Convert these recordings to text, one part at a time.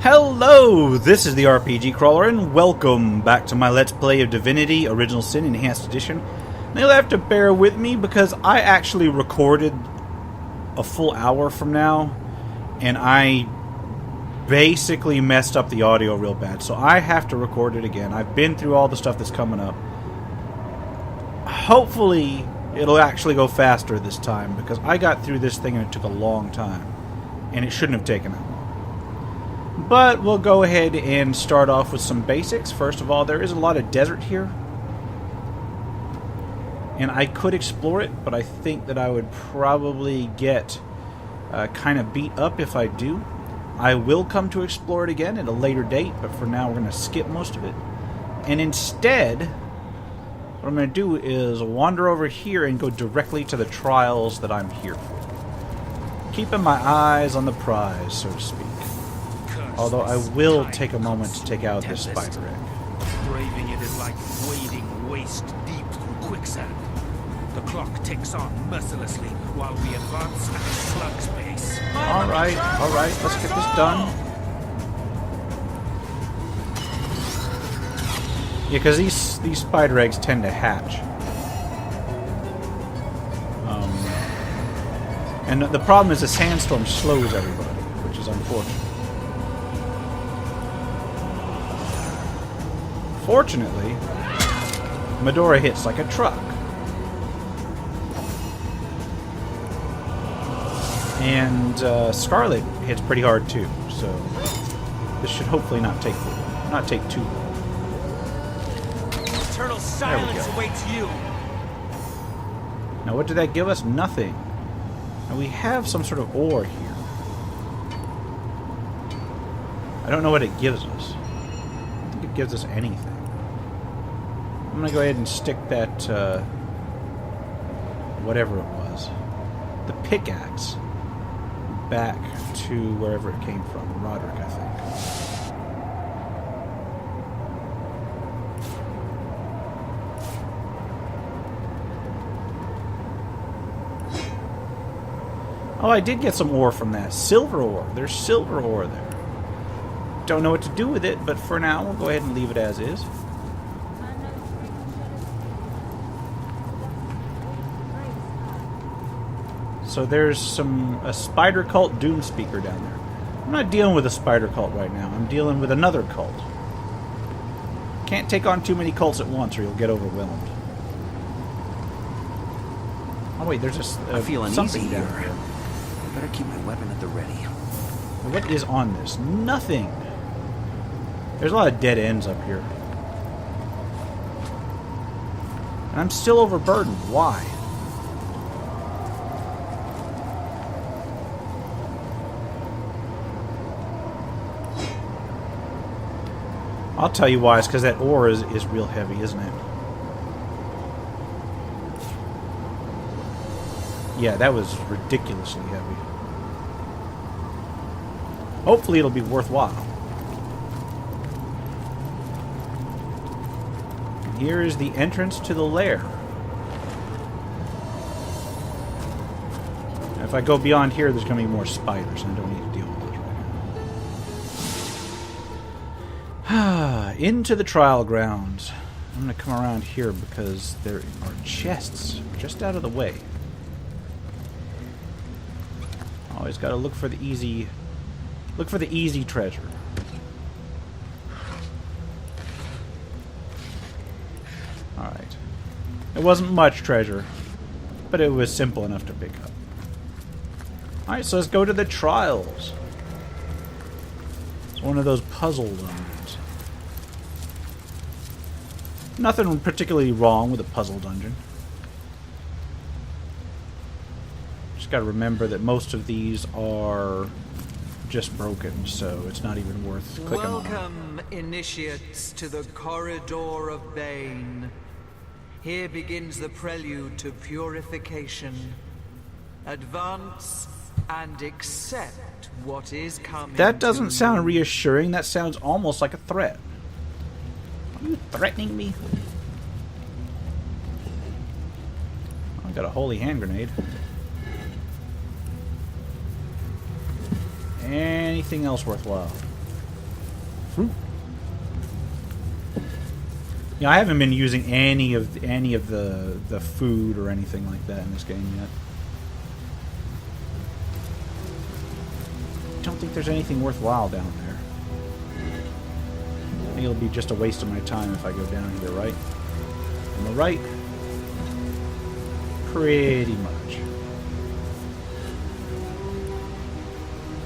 Hello, this is the RPG Crawler, and welcome back to my Let's Play of Divinity Original Sin Enhanced Edition. Now you'll have to bear with me because I actually recorded a full hour from now, and I basically messed up the audio real bad, so I have to record it again. I've been through all the stuff that's coming up. Hopefully, it'll actually go faster this time, because I got through this thing and it took a long time, and it shouldn't have taken that long. But we'll go ahead and start off with some basics. First of all, there is a lot of desert here. And I could explore it, but I think that I would probably get kind of beat up if I do. I will come to explore it again at a later date, but for now we're going to skip most of it. And instead, what I'm going to do is wander over here and go directly to the trials that I'm here for. Keeping my eyes on the prize, so to speak. Although I will take a moment to take out this spider egg. Braving it is like wading waist deep through quicksand. The clock ticks on mercilessly while we advance at a slug's pace. Alright, let's get this done. Yeah, because these spider eggs tend to hatch. And the problem is the sandstorm slows everybody, which is unfortunate. Fortunately, Medora hits like a truck. And Scarlet hits pretty hard too, so this should hopefully not take too long. Eternal silence awaits you. Now what did that give us? Nothing. And we have some sort of ore here. I don't know what it gives us. I don't think it gives us anything. I'm going to go ahead and stick that, whatever it was, the pickaxe, back to wherever it came from, Roderick, I think. Oh, I did get some ore from that. Silver ore. There's silver ore there. Don't know what to do with it, but for now, we'll go ahead and leave it as is. So there's a spider cult doom speaker down there. I'm not dealing with a spider cult right now. I'm dealing with another cult. Can't take on too many cults at once or you'll get overwhelmed. Oh wait, there's just I feel something uneasy down here. there. I better keep my weapon at the ready. What is on this? Nothing. There's a lot of dead ends up here. And I'm still overburdened. Why? I'll tell you why. It's because that ore is real heavy, isn't it? Yeah, that was ridiculously heavy. Hopefully it'll be worthwhile. And here is the entrance to the lair. Now, if I go beyond here, there's going to be more spiders, and I don't need to deal with those right now. Into the trial grounds. I'm going to come around here because there are chests just out of the way. Always got to look for the easy treasure. All right. It wasn't much treasure, but it was simple enough to pick up. All right, so let's go to the trials. It's one of those puzzle dungeons. Nothing particularly wrong with a puzzle dungeon. Just got to remember that most of these are just broken, so it's not even worth clicking on. Welcome, initiates, to the Corridor of Bane. Here begins the prelude to purification. Advance and accept what is coming. That doesn't sound reassuring. That sounds almost like a threat. Are you threatening me? I got a holy hand grenade. Anything else worthwhile? fruit. Yeah, I haven't been using any of the food or anything like that in this game yet. I don't think there's anything worthwhile down there. I think it'll be just a waste of my time if I go down here, right? On the right? Pretty much.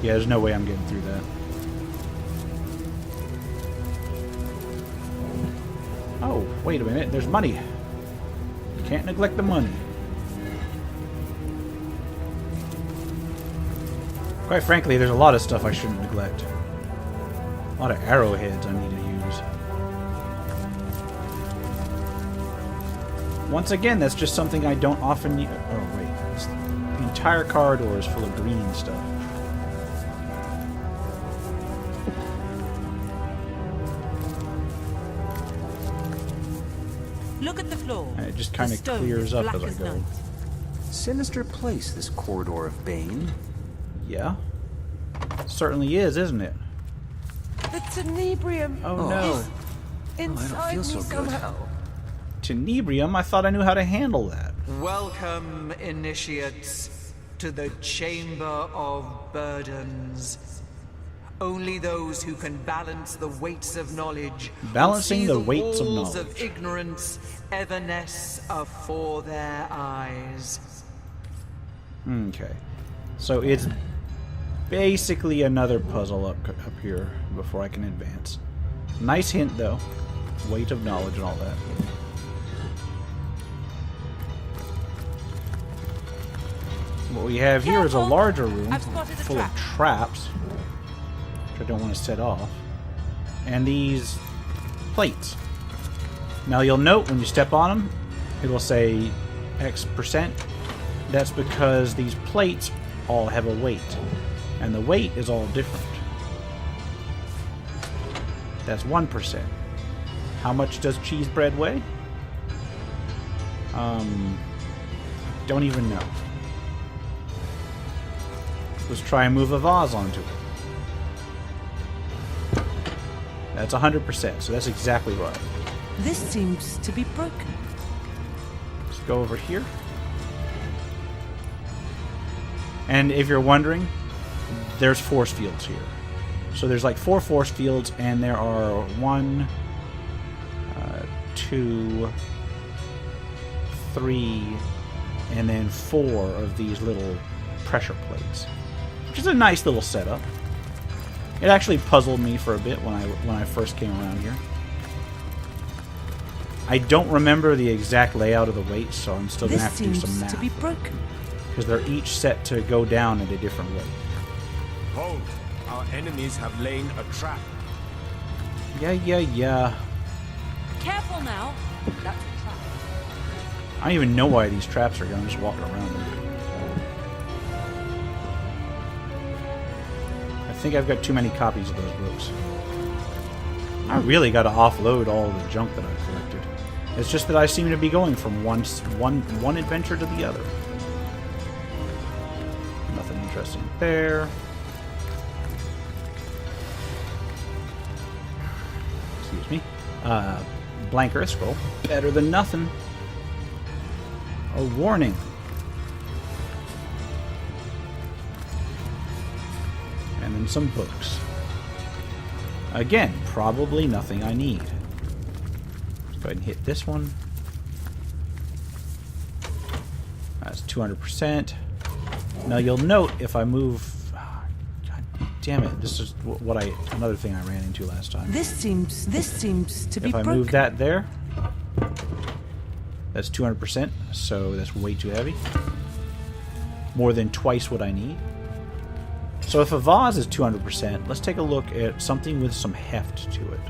Yeah, there's no way I'm getting through that. Oh, wait a minute. There's money. Can't neglect the money. Quite frankly, there's a lot of stuff I shouldn't neglect. A lot of arrowheads I need to use. Once again, that's just something I don't often use. Oh, wait. The entire corridor is full of green stuff. Look at the floor. And it just kind of clears up as I go. Sinister place, this corridor of Bane. Yeah. Certainly is, isn't it? The tenebrium Oh, no. is inside feel me so good. somehow. Tenebrium? I thought I knew how to handle that. Welcome, initiates, to the Chamber of Burdens. Only those who can balance the weights of knowledge Balancing will see the weights of walls knowledge. of ignorance evanesce afore their eyes. Okay. So it's basically another puzzle up here before I can advance. Nice hint, though. Weight of knowledge and all that. What we have here is a Careful! larger room I've spotted a full trap. of traps, which I don't want to set off, and these plates. Now you'll note when you step on them, it'll say X%. That's because these plates all have a weight, and the weight is all different. That's 1%. How much does cheese bread weigh? Don't even know. Let's try and move a vase onto it. That's 100%, so that's exactly right. This seems to be broken. Let's go over here. And if you're wondering, there's force fields here. So there's like 4 force fields, and there are 1, 2, 3, and then 4 of these little pressure plates, which is a nice little setup. It actually puzzled me for a bit when I first came around here. I don't remember the exact layout of the weights, so I'm still gonna This have to do some seems math to be broken. because they're each set to go down at a different weight. Hold! Our enemies have laid a trap. Yeah. Careful now. That's a trap. I don't even know why these traps are here. I'm just walking around them. I think I've got too many copies of those books. I really got to offload all the junk that I've collected. It's just that I seem to be going from one adventure to the other. Nothing interesting there. Excuse me. Blank Earth Scroll. Better than nothing. A warning. And then some books. Again, probably nothing I need. Let's go ahead and hit this one. That's 200%. Now you'll note if I move... God damn it, this is another thing I ran into last time. This seems to be If I broken. move that there, that's 200%, so that's way too heavy. More than twice what I need. So if a vase is 200%, let's take a look at something with some heft to it.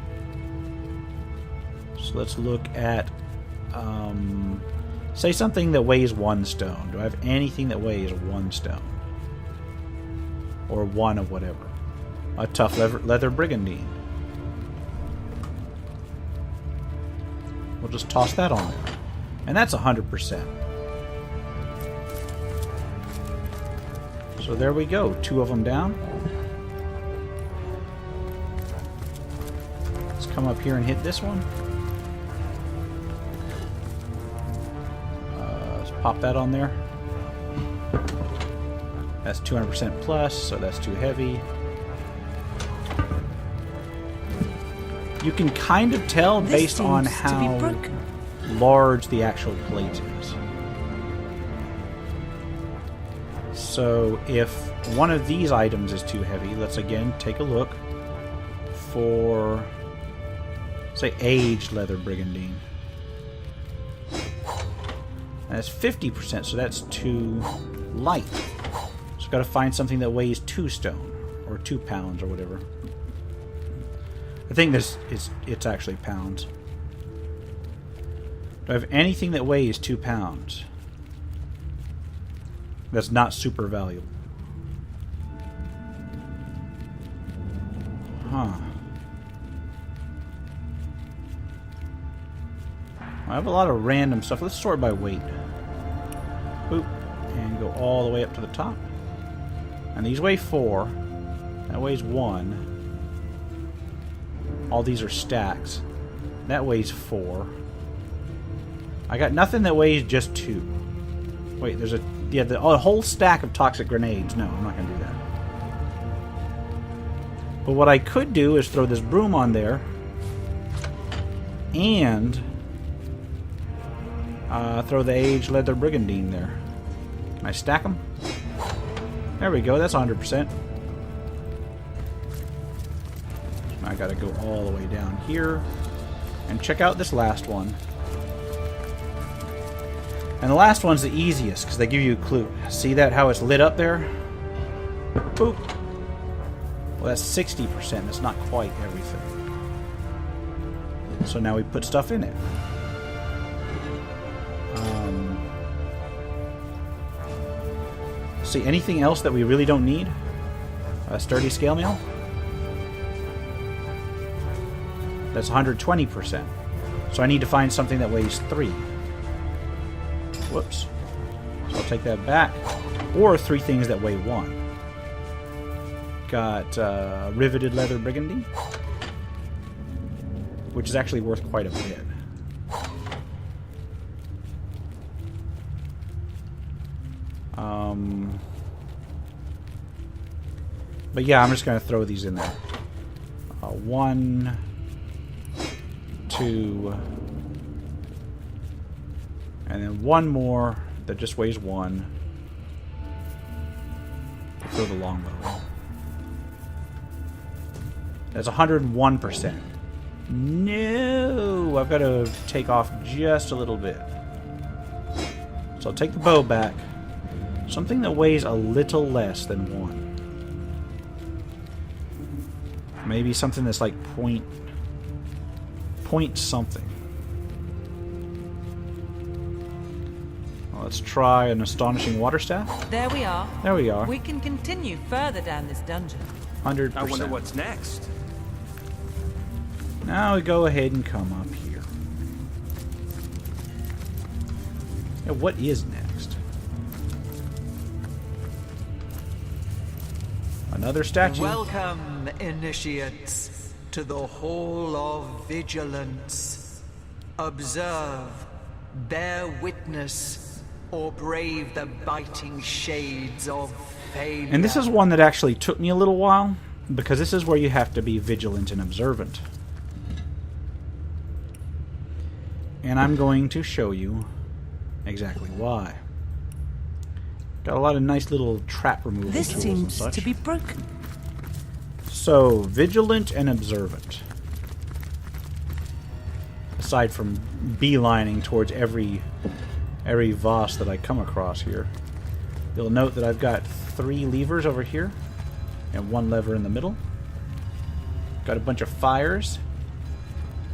So let's look at, say something that weighs 1 stone. Do I have anything that weighs 1 stone? Or 1 of whatever. A tough leather brigandine. We'll just toss that on there. And that's 100%. So there we go. 2 of them down. Let's come up here and hit this one. Let's pop that on there. That's 200% plus, so that's too heavy. You can kind of tell This based on seems to be how broken. large the actual plate is. So if one of these items is too heavy, let's again take a look for, say, aged leather brigandine. That's 50%, so that's too light. So got to find something that weighs 2 stone, or 2 pounds, or whatever. I think it's actually pounds. Do I have anything that weighs 2 pounds? That's not super valuable. Huh. I have a lot of random stuff. Let's sort by weight. Boop. And go all the way up to the top. And these weigh 4. That weighs 1. All these are stacks. That weighs 4. I got nothing that weighs just 2. Wait, there's a whole stack of toxic grenades. No, I'm not going to do that. But what I could do is throw this broom on there and throw the aged leather brigandine there. Can I stack them? There we go. That's 100%. I got to go all the way down here and check out this last one. And the last one's the easiest because they give you a clue. See that, how it's lit up there? Boop. Well, that's 60%. That's not quite everything. So now we put stuff in it. See, anything else that we really don't need? A sturdy scale mail? That's 120%. So I need to find something that weighs 3. Whoops. So I'll take that back. Or 3 things that weigh 1. Got riveted leather brigandine, which is actually worth quite a bit. But yeah, I'm just going to throw these in there. 1, 2, and then 1 more that just weighs 1 for the longbow. That's 101%. No! I've got to take off just a little bit. So I'll take the bow back. Something that weighs a little less than 1. Maybe something that's like point something. Well, let's try an astonishing water staff. There we are. There we are. We can continue further down this dungeon. 100%. I wonder what's next. Now we go ahead and come up here. Yeah, what is next? Another statue? Welcome, initiates, to the Hall of Vigilance. Observe, bear witness, or brave the biting shades of failure. And this is one that actually took me a little while, because this is where you have to be vigilant and observant. And I'm going to show you exactly why. Got a lot of nice little trap removal This tools seems and such. to be broken. So, vigilant and observant. Aside from beelining towards every Voss that I come across here. You'll note that I've got 3 levers over here and 1 lever in the middle. Got a bunch of fires.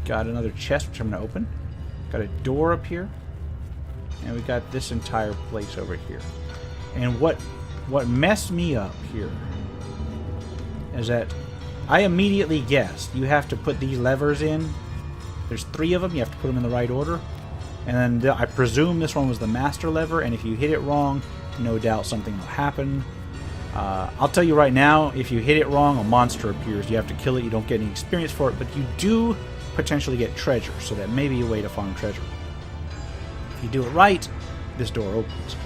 Got another chest which I'm going to open. Got a door up here. And we got this entire place over here. And what messed me up here is that I immediately guessed you have to put these levers in. There's 3 of them. You have to put them in the right order. And then I presume this one was the master lever. And if you hit it wrong, no doubt something will happen. I'll tell you right now, if you hit it wrong, a monster appears. You have to kill it. You don't get any experience for it, but you do potentially get treasure, so that may be a way to farm treasure. If you do it right, this door opens.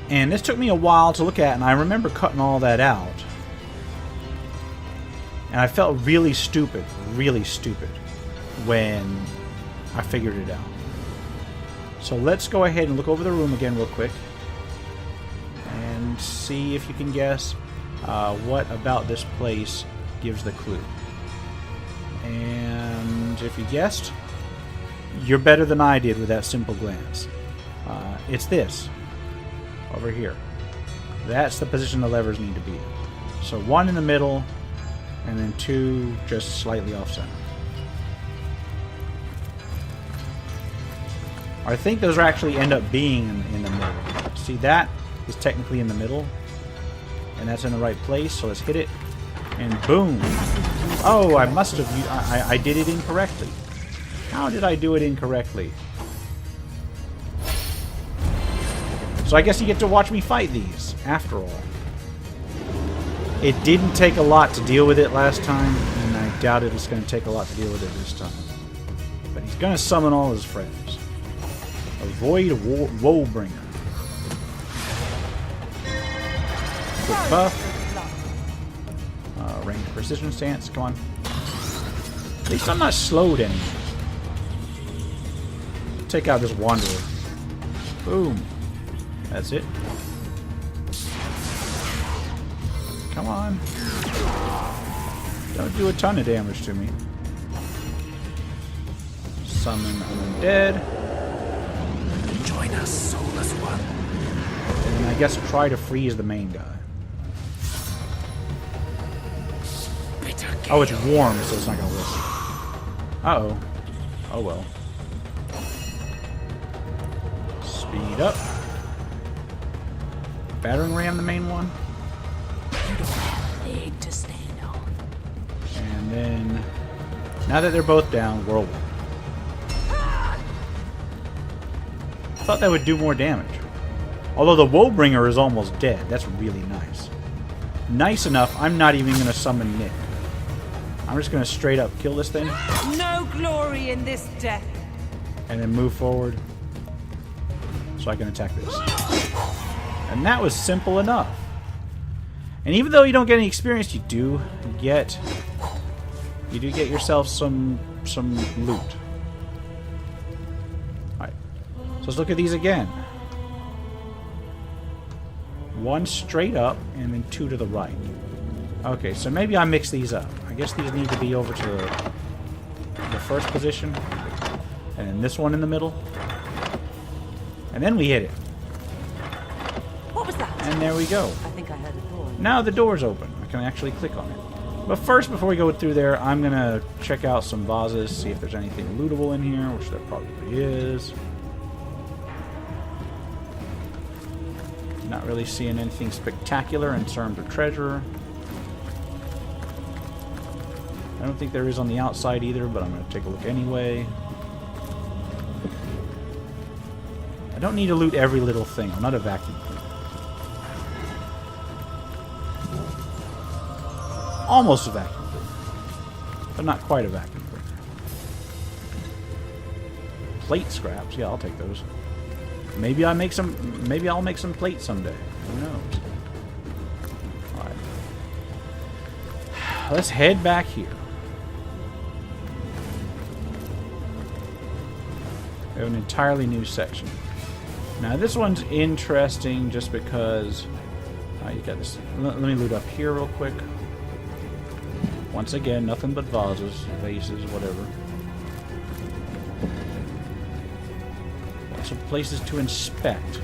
And this took me a while to look at, and I remember cutting all that out. And I felt really stupid when I figured it out. So let's go ahead and look over the room again real quick and see if you can guess what about this place gives the clue. And if you guessed, you're better than I did with that simple glance. It's this over here. That's the position the levers need to be. So one in the middle, and then two just slightly off center. I think those actually end up being in the middle. See, that is technically in the middle, and that's in the right place. So let's hit it, and boom! Oh, I must have. I did it incorrectly. How did I do it incorrectly? So I guess you get to watch me fight these, after all. It didn't take a lot to deal with it last time, and I doubt it's going to take a lot to deal with it this time. But he's going to summon all his friends. Avoid Woebringer. Quick buff. Range precision stance, come on. At least I'm not slowed anymore. Take out this Wanderer. Boom. That's it. Come on. Don't do a ton of damage to me. Summon undead. Join us, soulless one. And I guess try to freeze the main guy. Oh, it's warm, so it's not gonna work. Uh-oh. Oh well. Speed up. Battering ram the main one. Leg to stand on. And then, now that they're both down, whirlwind. Thought that would do more damage. Although the Woebringer is almost dead. That's really nice. Nice enough, I'm not even going to summon Nick. I'm just going to straight up kill this thing. No glory in this death. And then move forward. So I can attack this. And that was simple enough. And even though you don't get any experience, you do get yourself some loot. Alright. So let's look at these again. One straight up and then two to the right. Okay, so maybe I mix these up. I guess these need to be over to the first position. And then this one in the middle. And then we hit it. What was that? And there we go. I think I heard a door. Now the door's open. I can actually click on it. But first, before we go through there, I'm going to check out some vases, see if there's anything lootable in here, which there probably is. Not really seeing anything spectacular in terms of treasure. I don't think there is on the outside either, but I'm going to take a look anyway. I don't need to loot every little thing. I'm not a vacuum cleaner. Almost a vacuum cleaner, but not quite a vacuum cleaner. Plate scraps, yeah, I'll take those. Maybe I'll make some plate someday. Who knows? Alright. Let's head back here. We have an entirely new section. Now this one's interesting just because you got this. Let me loot up here real quick. Once again, nothing but vases, vases, whatever. Lots of places to inspect.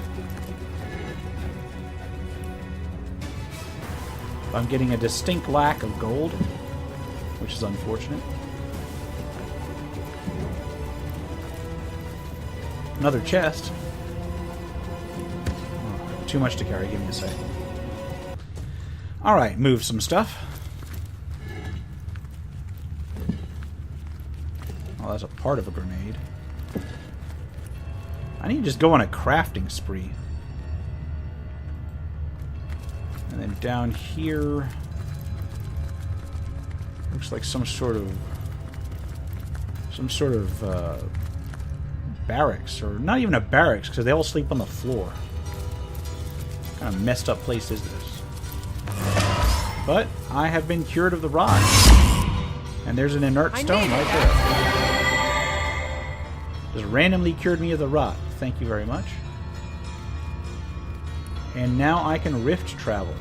I'm getting a distinct lack of gold, which is unfortunate. Another chest. Oh, too much to carry. Give me a second. Alright, move some stuff. Oh, that's a part of a grenade. I need to just go on a crafting spree. And then down here looks like some sort of barracks, or not even a barracks, because they all sleep on the floor. What kind of messed up place is this? But I have been cured of the rot. And there's an inert stone right there. Just randomly cured me of the rot. Thank you very much. And now I can rift travel.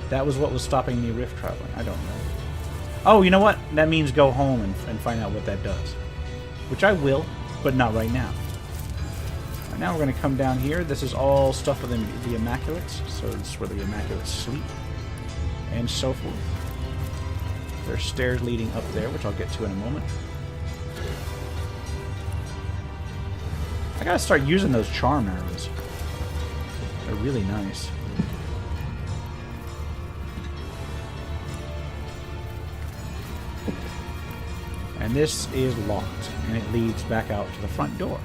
That was what was stopping me rift traveling. I don't know. Oh, you know what? That means go home and find out what that does. Which I will, but not right now. Right now we're going to come down here. This is all stuff for the Immaculates. So this is where the Immaculates sleep. And so forth. There's stairs leading up there, which I'll get to in a moment. I gotta start using those charm arrows. They're really nice. And this is locked, and it leads back out to the front door.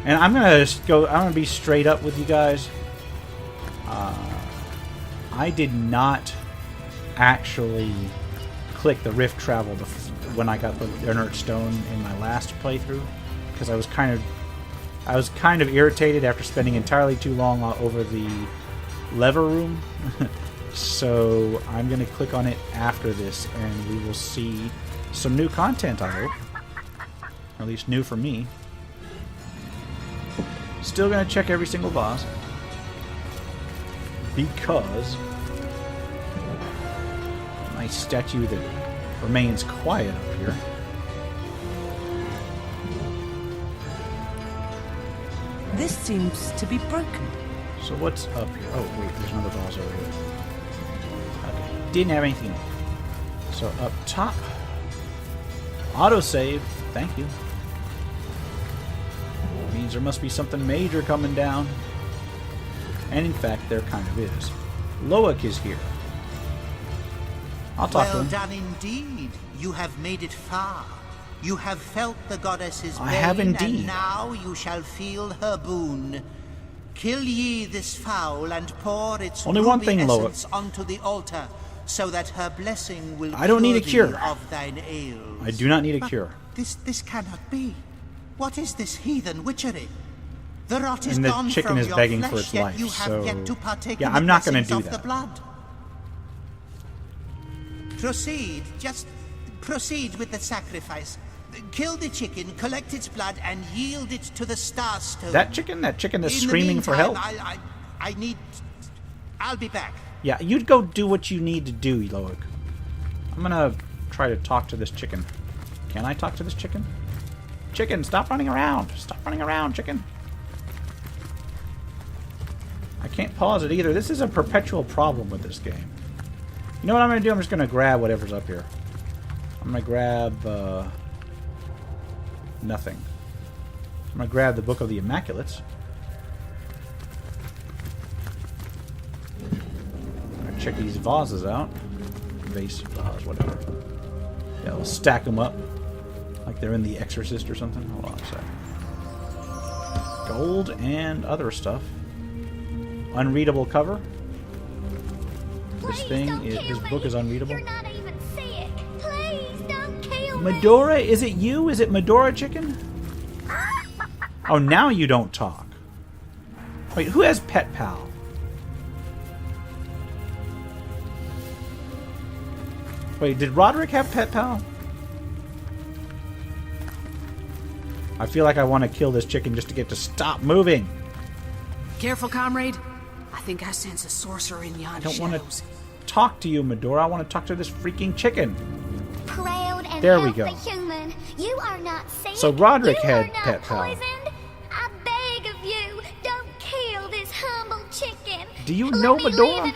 And I'm gonna be straight up with you guys. I did not actually click the rift travel when I got the inert stone in my last playthrough, because I was kind of irritated after spending entirely too long over the lever room. So I'm going to click on it after this, and we will see some new content, I hope. Or at least new for me. Still going to check every single boss, because my statue that remains quiet up here. This seems to be broken. So what's up here? Oh, wait, there's another boss over here. Okay, didn't have anything. So up top, autosave. Thank you. Means there must be something major coming down. And in fact, there kind of is. Loic is here. I'll talk to him. Well done indeed. You have made it far. You have felt the goddess's I have bane, indeed. and now you shall feel her boon. Kill ye this fowl and pour its Only one ruby thing, Loic. essence onto the altar, so that her blessing will I don't need a cure thee cure. of thine ails. I do not need a But cure. This cannot be. What is this heathen witchery? The rot is And the gone chicken from is your begging flesh, for its yet life, you have so- yet to partake Yeah, in the I'm not gonna blessings do of that. the blood. Proceed, just proceed with the sacrifice. Kill the chicken, collect its blood, and yield it to the Star Stone. That chicken that's In the screaming for meantime, help. I'll be back. Yeah, you'd go do what you need to do, Loic. I'm gonna try to talk to this chicken. Can I talk to this chicken? Chicken, stop running around! Stop running around, chicken! I can't pause it either. This is a perpetual problem with this game. You know what I'm gonna do? I'm just gonna grab whatever's up here. I'm gonna grab, nothing. I'm gonna grab the Book of the Immaculates. Check these vases out. Vase, vase, whatever. Yeah, we'll stack them up like they're in The Exorcist or something. Hold on a sec. Gold and other stuff. Unreadable cover. This book is unreadable. You're not even sick. Please don't kill me. Medora, is it you? Is it Medora Chicken? Oh, now you don't talk. Wait, who has Pet Pal? Wait, did Roderick have Pet Pal? I feel like I want to kill this chicken just to get to stop moving. Careful, comrade. I think I sense a sorcerer in yonder I don't want shadows. to talk to you, Medora. I want to talk to this freaking chicken. Proud and There we healthy go. human. You are not sick. So Roderick you had are not Pet Pal. poisoned. I beg of you, don't kill this humble chicken. Do you Let know me Medora? live and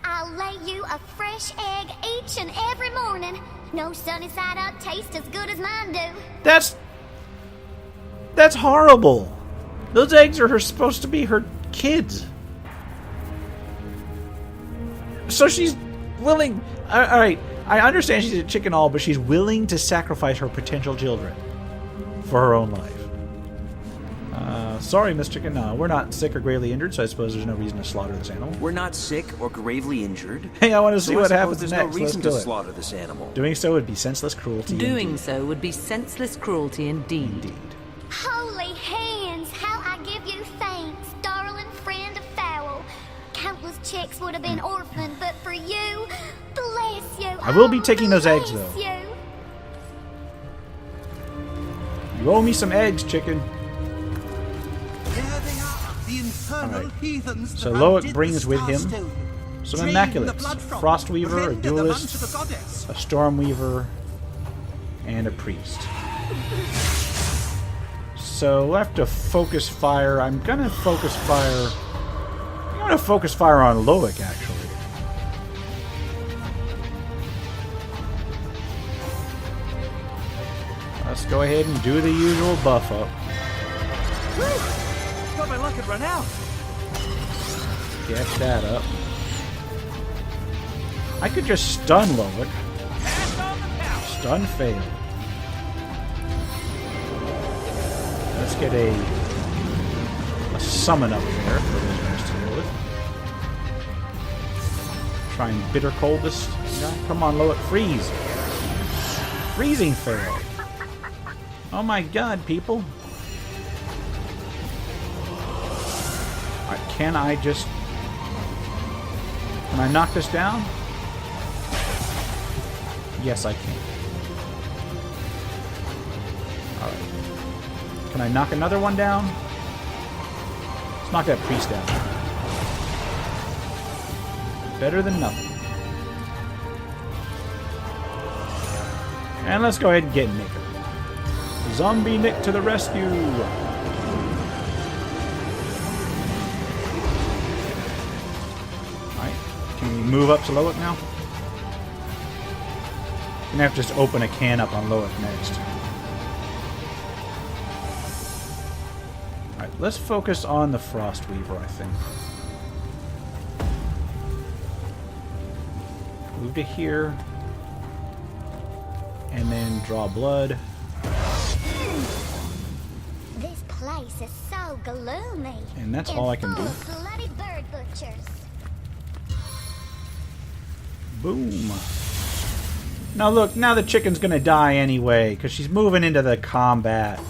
I'll lay you a fresh egg each and every morning. No sunny side up taste as good as mine do. That's horrible. Those eggs are supposed to be her kids. So she's willing... Alright, I understand she's a chicken all, but she's willing to sacrifice her potential children for her own life. Sorry, Miss Chicken. We're not sick or gravely injured, so I suppose there's no reason to slaughter this animal. We're not sick or gravely injured. Hey, I want to see So I what suppose happens there's next. no reason Let's to do it. slaughter this animal. Doing so would be senseless cruelty. Doing indeed. so would be senseless cruelty indeed. Indeed. Holy hands, how I give you thanks, darling friend of fowl. Countless chicks would have been orphaned, but for you, bless you. I will be oh, taking those eggs, bless though. You. You owe me some eggs, chicken. There they are, the infernal Alright. heathens. So that Loic undid brings the with him Starstone. some Drain Immaculates. the blood from Frostweaver, a render them duelist, unto the goddess. a Stormweaver, and a priest. So we'll have to focus fire. I'm gonna focus fire. I'm gonna focus fire on Loic, actually. Let's go ahead and do the usual buff up. Thought my luck had run out. Get that up. I could just stun Loic. Stun failed. Let's get a summon up there for those guys to deal with. Try and bitter cold this guy. Come on, Loic, freeze. Freezing failed. Oh my god, people. Alright, can I just... Can I knock this down? Yes, I can. Alright. Can I knock another one down? Let's knock that priest down. Better than nothing. And let's go ahead and get Nick. Zombie Nick to the rescue! Alright. Can we move up to Loic now? I'm gonna have to just open a can up on Loic next. Alright, let's focus on the Frostweaver, I think. Move to here. And then draw blood. This place is so gloomy. And that's all I can do. Full of bloody bird butchers. Boom. Now look, now the chicken's gonna die anyway, because she's moving into the combat.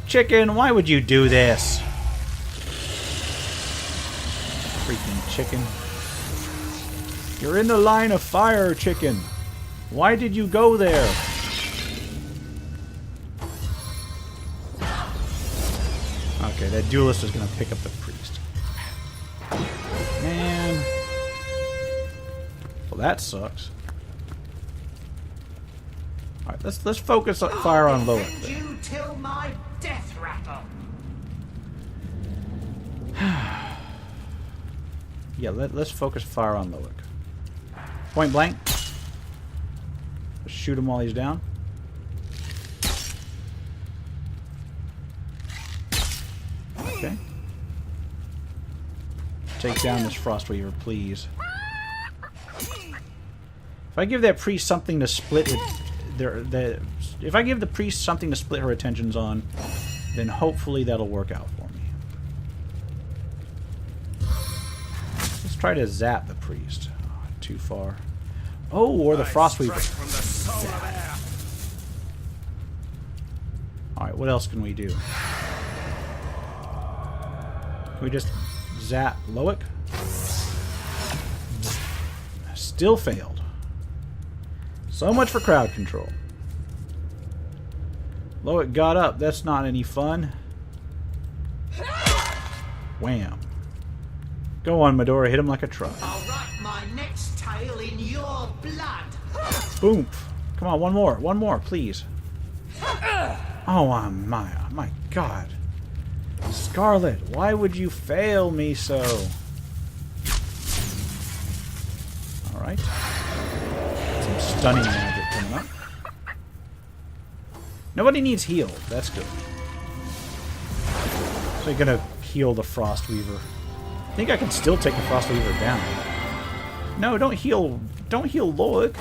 Chicken, why would you do this? Freaking chicken. You're in the line of fire, chicken. Why did you go there? Okay, that duelist is gonna pick up the priest. Man. Well, that sucks. Alright, let's focus on fire on Loic. You till my death rattle. Yeah, let's focus fire on Loic. Point blank. Just shoot him while he's down. Okay. Take down this Frostweaver, please. If I give that priest something to split if I give the priest something to split her attentions on, then hopefully that'll work out for me. Let's try to zap the priest. Oh, too far. Oh, or the Frostweaver. Alright, what else can we do? Can we just zap Loic? Still failed. So much for crowd control. Loic got up. That's not any fun. Wham. Go on, Medora. Hit him like a truck. I'll write my next tale in your blood. Boom. Come on, one more. One more, please. Oh, my God. Scarlet, why would you fail me so? Alright. Some stunning magic coming up. Nobody needs healed. That's good. So you're gonna heal the Frostweaver. I think I can still take the Frostweaver down. No, don't heal Loic.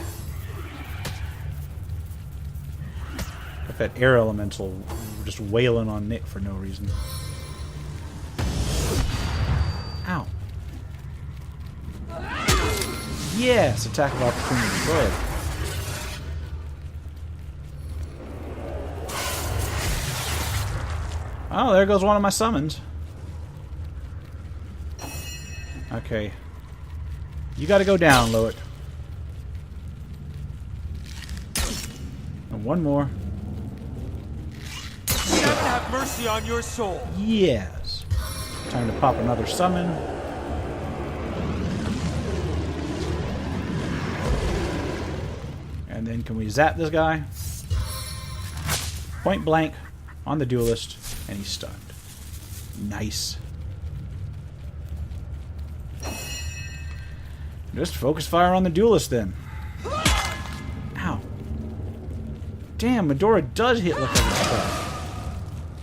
Got that air elemental just wailing on Nick for no reason. Yes, attack of opportunity. Go ahead. Oh, there goes one of my summons. Okay. You gotta go down, Loic. And one more. Heaven have mercy on your soul. Yes. Time to pop another summon. And then can we zap this guy? Point blank on the duelist, and he's stunned. Nice. Just focus fire on the duelist then. Ow. Damn, Medora does hit like a stun.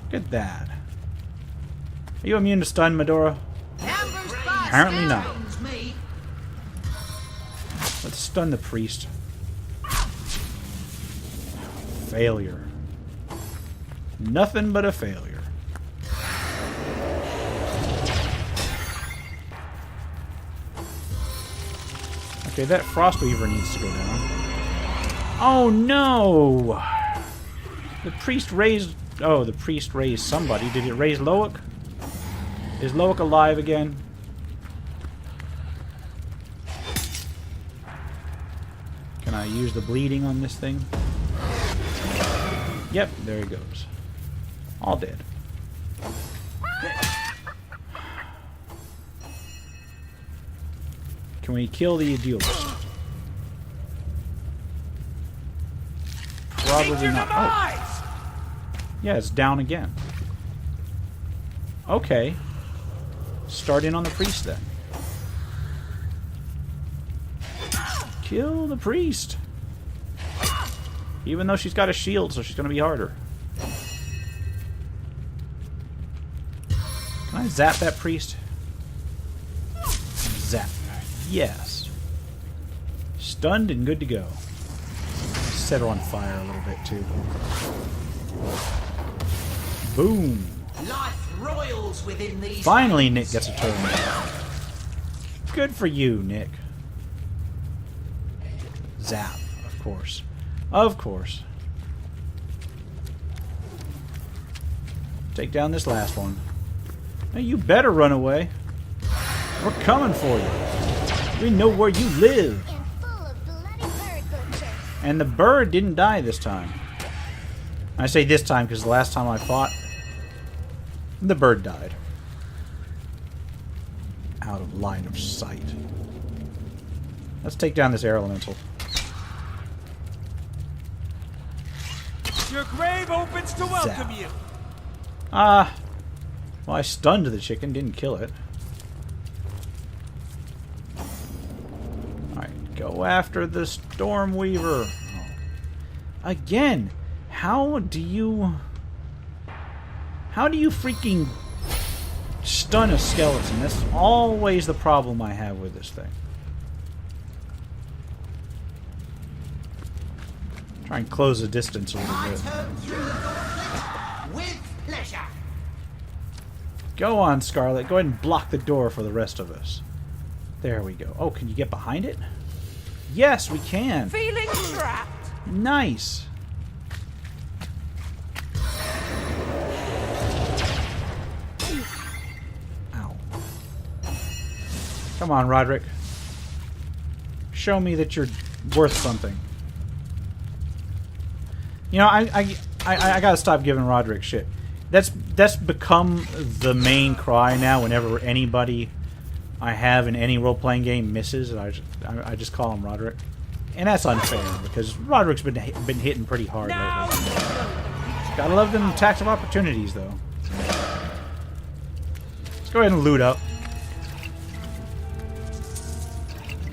Look at that. Are you immune to stun, Medora? Apparently not. Let's stun the priest. Failure. Nothing but a failure. Okay, that Frostweaver needs to go down. Oh no! The priest raised... Oh, the priest raised somebody. Did it raise Loic? Is Loic alive again? Can I use the bleeding on this thing? Yep, there he goes. All dead. Can we kill the duelist? Probably not. Oh. Yeah, it's down again. Okay. Start in on the priest then. Kill the priest. Even though she's got a shield, so she's going to be harder. Can I zap that priest? Zap. Yes. Stunned and good to go. Set her on fire a little bit, too. Boom. Life royals within these. Finally, Nick gets a turn. Good for you, Nick. Zap, of course. Of course. Take down this last one. Now you better run away. We're coming for you. We know where you live. And full of bloody bird butchers. And the bird didn't die this time. I say this time because the last time I fought, the bird died. Out of line of sight. Let's take down this air elemental. Your grave opens to welcome you. Well, I stunned the chicken, didn't kill it. Alright, go after the Stormweaver. Oh. Again, how do you freaking stun a skeleton? That's always the problem I have with this thing. Try and close the distance a little bit. With pleasure. Go on, Scarlet. Go ahead and block the door for the rest of us. There we go. Oh, can you get behind it? Yes, we can. Feeling trapped. Nice. Ow. Come on, Roderick. Show me that you're worth something. You know, I gotta stop giving Roderick shit. That's become the main cry now. Whenever anybody I have in any role-playing game misses, I just call him Roderick, and that's unfair because Roderick's been hitting pretty hard lately. Gotta love them attacks of opportunities, though. Let's go ahead and loot up.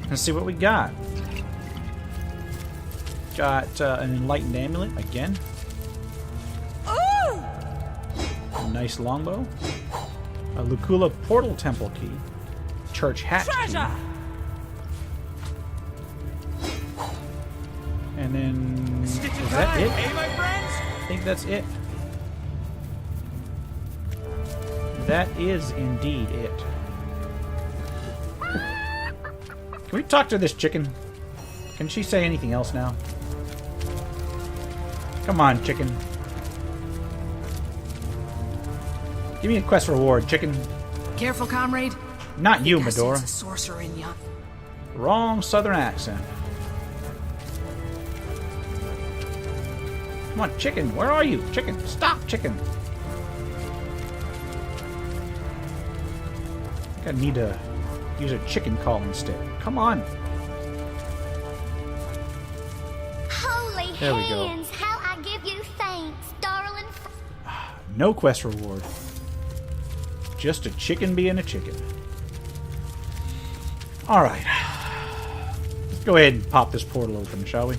Let's see what we got. Got an Enlightened Amulet again. Ooh! A nice longbow. A Lucula Portal Temple Key. Church Hat Treasure! Key. And then... Is that it? Hey, my friends? I think that's it. That is indeed it. Can we talk to this chicken? Can she say anything else now? Come on, chicken. Give me a quest reward, chicken. Careful, comrade. Not you, I sense Medora. a sorcerer in ya. Wrong southern accent. Come on, chicken. Where are you? Chicken. Stop, chicken. I think I need to use a chicken call instead. Come on. Holy There we go. hands, how I give you thanks, darling. No quest reward. Just a chicken being a chicken. Alright. Let's go ahead and pop this portal open, shall we?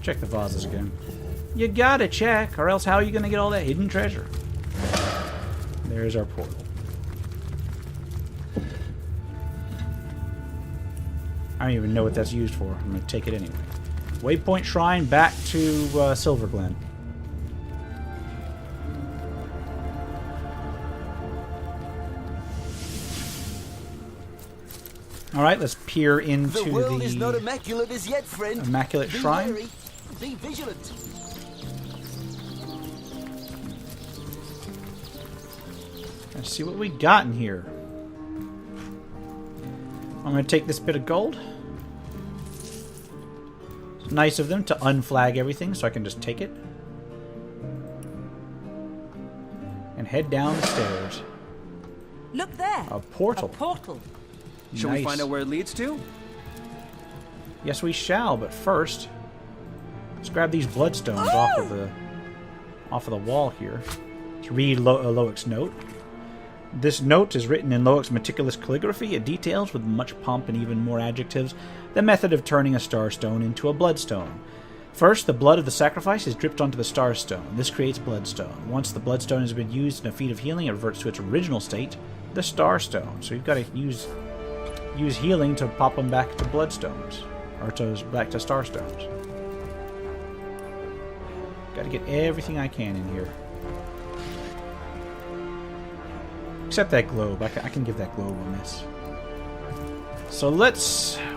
Check the vases again. You gotta check, or else how are you gonna get all that hidden treasure? There's our portal. I don't even know what that's used for. I'm gonna take it anyway. Waypoint Shrine back to Silver Glen. Alright, let's peer into The world is not immaculate as yet, friend. Immaculate Be Shrine. wary. Be vigilant. Let's see what we got in here. I'm going to take this bit of gold. It's nice of them to unflag everything so I can just take it. And head down the stairs. Look there. A portal. A portal. Shall we find out where it leads to? Yes, we shall, but first, let's grab these bloodstones off of the wall here. Let's read Loic's note. This note is written in Loic's meticulous calligraphy. It details, with much pomp and even more adjectives, the method of turning a starstone into a bloodstone. First, the blood of the sacrifice is dripped onto the starstone. This creates bloodstone. Once the bloodstone has been used in a feat of healing, it reverts to its original state, the starstone. So you've got to use healing to pop them back to bloodstones, or back to starstones. Got to get everything I can in here. Except that globe. I can give that globe a miss. So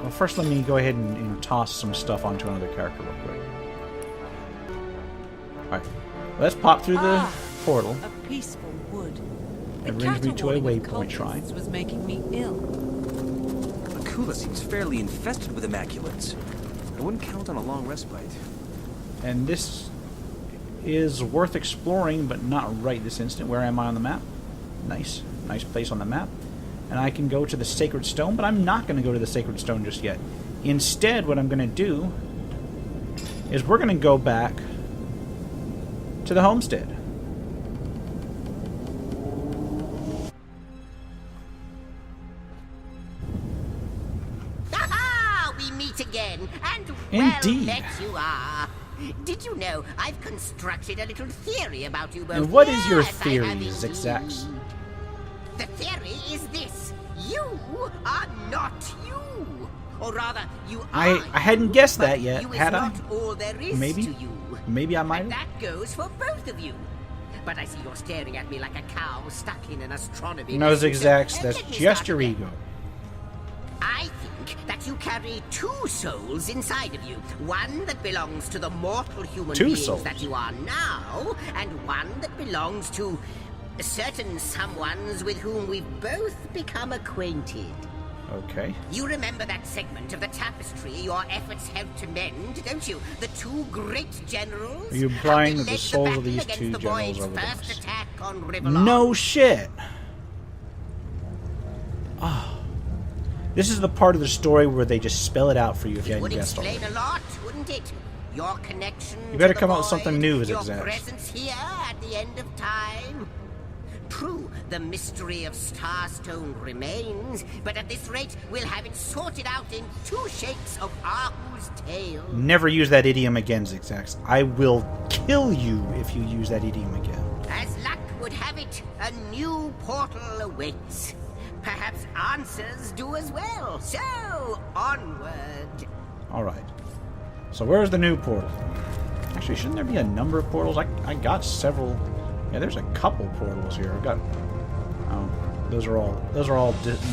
first let me go ahead and toss some stuff onto another character real quick. Alright, let's pop through the portal. A peaceful wood. It brings me to a waypoint shrine. Was making me ill. Akula seems fairly infested with immaculates. I wouldn't count on a long respite. And this is worth exploring, but not right this instant. Where am I on the map? Nice place on the map. And I can go to the Sacred Stone, but I'm not going to go to the Sacred Stone just yet. Instead, what I'm going to do is we're going to go back to the homestead. Aha! We meet again, and Indeed. well met you are. Did you know I've constructed a little theory about you both? And what is your Yes, I theory, have indeed. Zigzags? The theory is this: you are not you, or rather, you are. I hadn't guessed but that yet, you is had I? not all there is Maybe. to you. Maybe I might And have. that goes for both of you. But I see you're staring at me like a cow stuck in an astronomy. No, lesson, Zigzags, so that's let me just start your again. ego. I think that you carry two souls inside of you. One that belongs to the mortal human Two beings souls. that you are now, and one that belongs to certain someones with whom we've both become acquainted. Okay. You remember that segment of the tapestry your efforts helped to mend, don't you? The two great generals? Are you How implying they that the led souls of battle these against two the generals Void's are within first us? attack on Riverlong? No shit. Oh. This is the part of the story where they just spell it out for you if you It hadn't would guessed explain already. a lot, wouldn't it? Your connection You better to the come up with something Void, new, your Zigzags. presence here at the end of time. True, the mystery of Starstone remains, but at this rate, we'll have it sorted out in 2 shakes of Ahu's tail. Never use that idiom again, Zigzags. I will kill you if you use that idiom again. As luck would have it, a new portal awaits. Perhaps answers do as well. So, onward. Alright. So where's the new portal? Actually, shouldn't there be a number of portals? I got several. Yeah, there's a couple portals here. I've got. Oh, those are all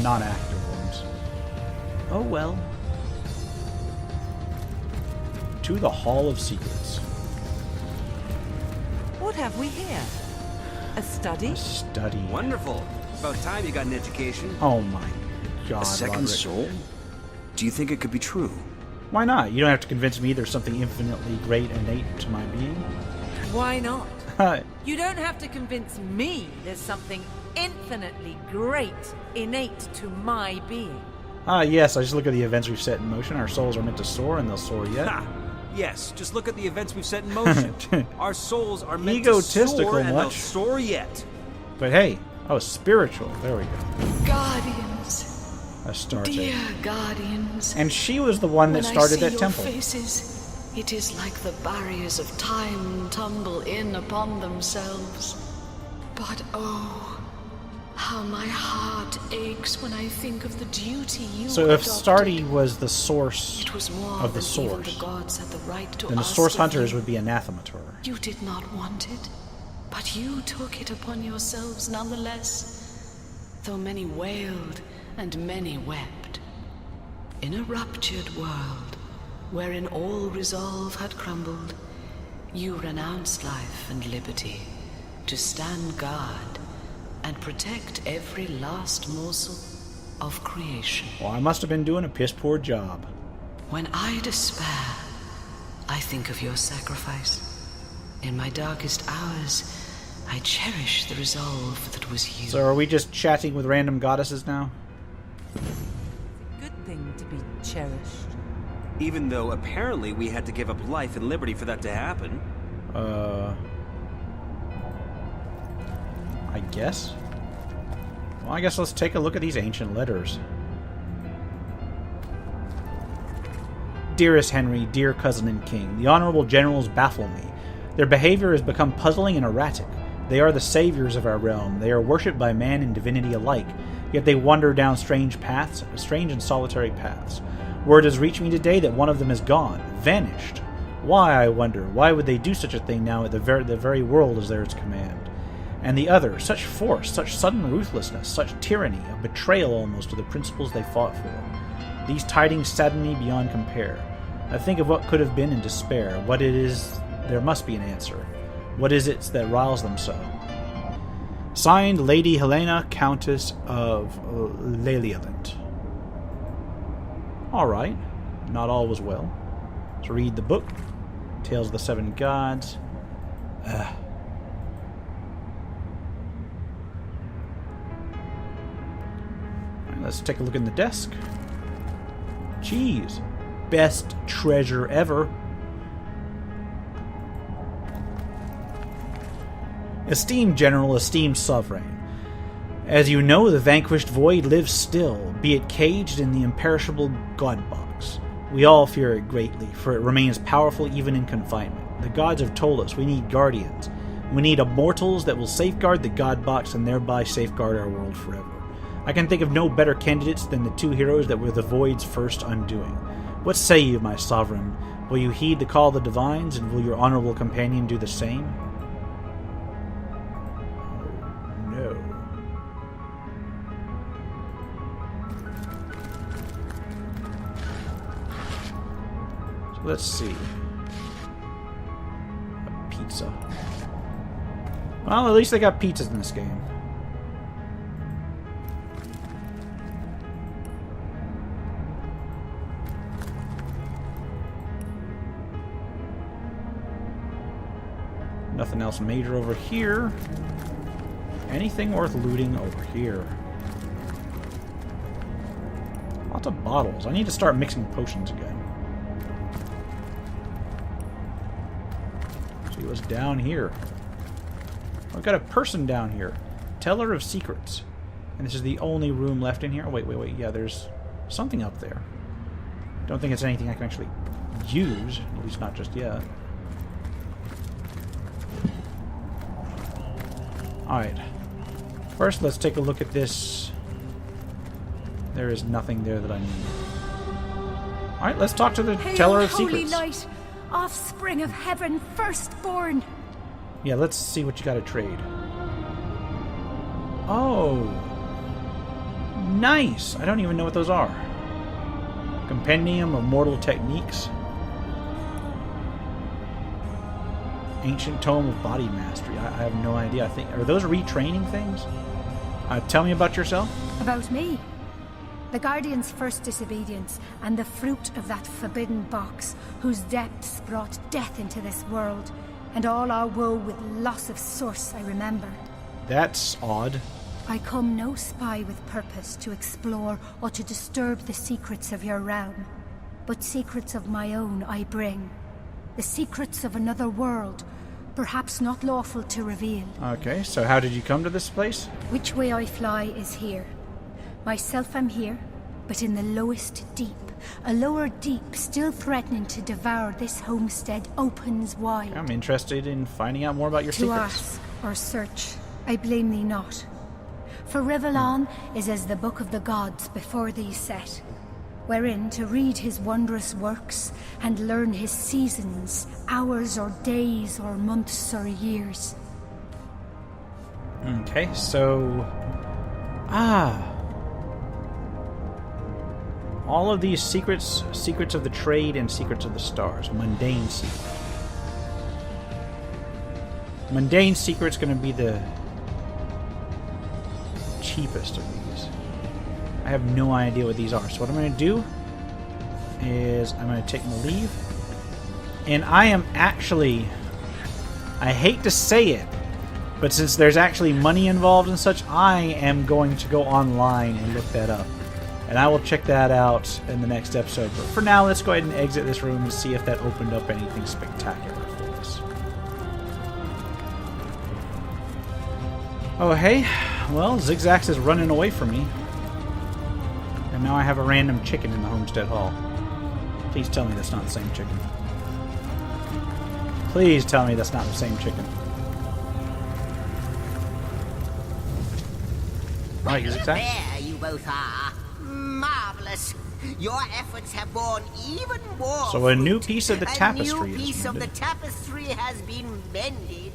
non-active ones. Oh well. To the Hall of Secrets. What have we here? A study? A study. Wonderful. About time you got an education. Oh my god. A second Roderick. soul? Do you think it could be true? Why not? You don't have to convince me there's something infinitely great innate to my being. Why not? You don't have to convince me there's something infinitely great innate to my being. Yes, I just look at the events we've set in motion. Our souls are meant to soar, and they'll soar yet. Ha! Yes, just look at the events we've set in motion. Our souls are meant Egotistical to soar, and they'll much. soar yet. But hey, oh, spiritual. There we go. Guardians. A star Dear tape. guardians. And she was the one that when started I see that your temple. Faces, it is like the barriers of time tumble in upon themselves. But oh, how my heart aches when I think of the duty you So if adopted. Stardy was the source It was more of the than even source, the gods had the right to then the ask source of hunters you. would be anathema to her. You did not want it, but you took it upon yourselves nonetheless, though many wailed and many wept. In a ruptured world, wherein all resolve had crumbled, you renounced life and liberty to stand guard and protect every last morsel of creation. Well, I must have been doing a piss-poor job. When I despair, I think of your sacrifice. In my darkest hours, I cherish the resolve that was you. So are we just chatting with random goddesses now? Good thing to be cherished. Even though apparently we had to give up life and liberty for that to happen. I guess? Well, I guess let's take a look at these ancient letters. Dearest Henry, dear cousin and king, the honorable generals baffle me. Their behavior has become puzzling and erratic. They are the saviors of our realm. They are worshipped by man and divinity alike, yet they wander down strange and solitary paths. Word has reached me today that one of them is gone, vanished. Why, I wonder, why would they do such a thing now that the very world is there at command? And the other, such force, such sudden ruthlessness, such tyranny, a betrayal almost of the principles they fought for. These tidings sadden me beyond compare. I think of what could have been in despair. What it is, there must be an answer. What is it that riles them so? Signed, Lady Helena, Countess of Lelialand. Alright, not all was well. Let's read the book. Tales of the Seven Gods. Let's take a look in the desk. Jeez. Best treasure ever. Esteemed General, esteemed Sovereign. As you know, the vanquished void lives still, be it caged in the imperishable God box. We all fear it greatly, for it remains powerful even in confinement. The gods have told us we need guardians. We need immortals that will safeguard the God box and thereby safeguard our world forever. I can think of no better candidates than the two heroes that were the Void's first undoing. What say you, my sovereign? Will you heed the call of the divines, and will your honorable companion do the same? Oh, no. So let's see. A pizza. Well, at least they got pizzas in this game. Nothing else major over here. Anything worth looting over here? Lots of bottles. I need to start mixing potions again. See what's down here. I've got a person down here. Teller of secrets. And this is the only room left in here. Oh, wait. Yeah, there's something up there. Don't think it's anything I can actually use. At least not just yet. Alright. First, let's take a look at this. There is nothing there that I need. Alright, let's talk to the Teller of Holy Secrets. Light, offspring of heaven, firstborn. Yeah, let's see what you got to trade. Oh. Nice. I don't even know what those are. Compendium of Mortal Techniques. Ancient Tome of Body Mastery. I have no idea. I think, are those retraining things? Tell me about yourself. About me? The Guardian's first disobedience, and the fruit of that forbidden box, whose depths brought death into this world, and all our woe with loss of source, I remember. That's odd. I come no spy with purpose to explore or to disturb the secrets of your realm, but secrets of my own I bring. The secrets of another world, perhaps not lawful to reveal. Okay, so how did you come to this place? Which way I fly is here. Myself am here, but in the lowest deep. A lower deep still threatening to devour this homestead opens wide. I'm interested in finding out more about your secrets. To ask or search, I blame thee not. For Rivellon is as the book of the gods before thee set, wherein to read his wondrous works and learn his seasons, hours or days or months or years. Okay, so... all of these secrets, secrets of the trade and secrets of the stars. Mundane secret. Mundane secret's going to be the cheapest of these. I have no idea what these are. So what I'm going to do is I'm going to take my leave. And I am actually... I hate to say it, but since there's actually money involved and such, I am going to go online and look that up. And I will check that out in the next episode. But for now, let's go ahead and exit this room and see if that opened up anything spectacular for us. Oh, hey. Well, Zigzax is running away from me. And now I have a random chicken in the Homestead Hall. Please tell me that's not the same chicken. Please tell me that's not the same chicken. Right, Zigzax. There you both are. Marvelous. Your efforts have borne even more. So a new piece of the tapestry A new piece of the tapestry has been mended.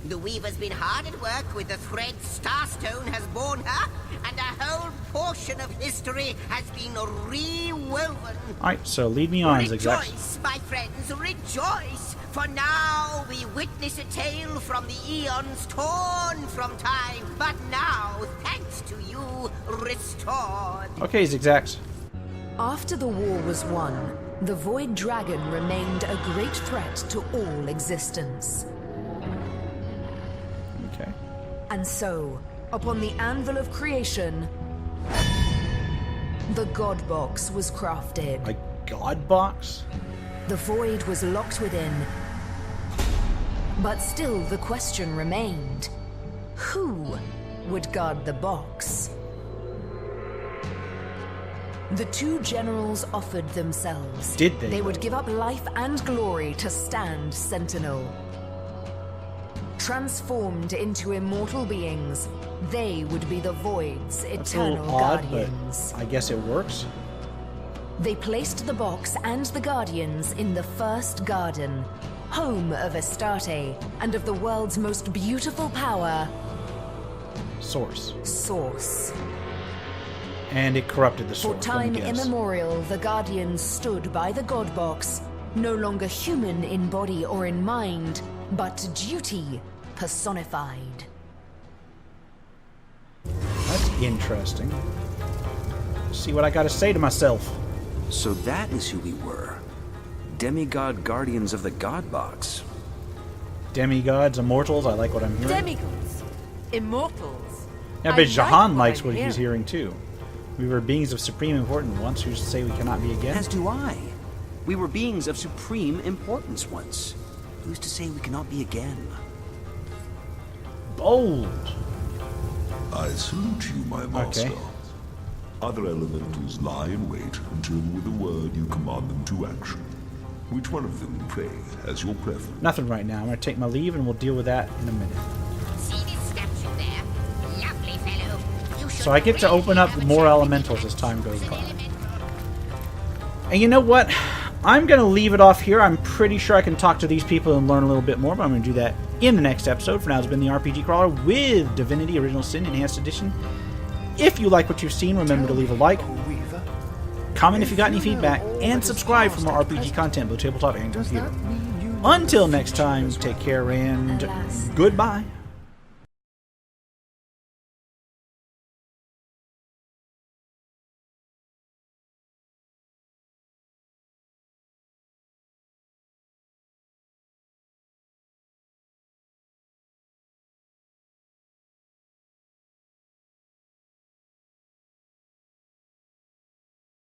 The weaver's been hard at work with the thread Starstone has borne her, and a whole portion of history has been rewoven. Alright, so lead me on, Zigzax. Rejoice, my friends, rejoice! For now we witness a tale from the eons torn from time, but now, thanks to you, restored. Okay, Zigzax. After the war was won, the Void Dragon remained a great threat to all existence. Okay. And so, upon the anvil of creation, the God Box was crafted. A God Box? The Void was locked within. But still the question remained. Who would guard the box? The two generals offered themselves. Did they? They would give up life and glory to stand sentinel. Transformed into immortal beings, they would be the Void's eternal guardians. But I guess it works. They placed the box and the guardians in the first garden, home of Astarte and of the world's most beautiful power, Source. And it corrupted the Source. For time immemorial, the guardians stood by the God Box, no longer human in body or in mind, but duty personified. That's interesting. See what I gotta say to myself. So that is who we were. Demigod guardians of the God Box. Demigods, immortals, I like what I'm hearing. Demigods? Immortals? Yeah, but Jahan likes what he's hearing too. We were beings of supreme importance once, who's to say we cannot be again? As do I. We were beings of supreme importance once. Who's to say we cannot be again? Bold. I salute you, my master. Okay. Other elementals lie in wait until with a word you command them to action. Which one of them, pray, has your preference? Nothing right now. I'm going to take my leave and we'll deal with that in a minute. See this statue there? Lovely fellow. So I get to open up more elementals as time goes by. And you know what? I'm going to leave it off here. I'm pretty sure I can talk to these people and learn a little bit more, but I'm going to do that in the next episode. For now, it's been the RPG Crawler with Divinity Original Sin Enhanced Edition. If you like what you've seen, remember to leave a like, Comment if you got any feedback, and subscribe for more RPG content, both tabletop and computer. Until next time, take care and goodbye.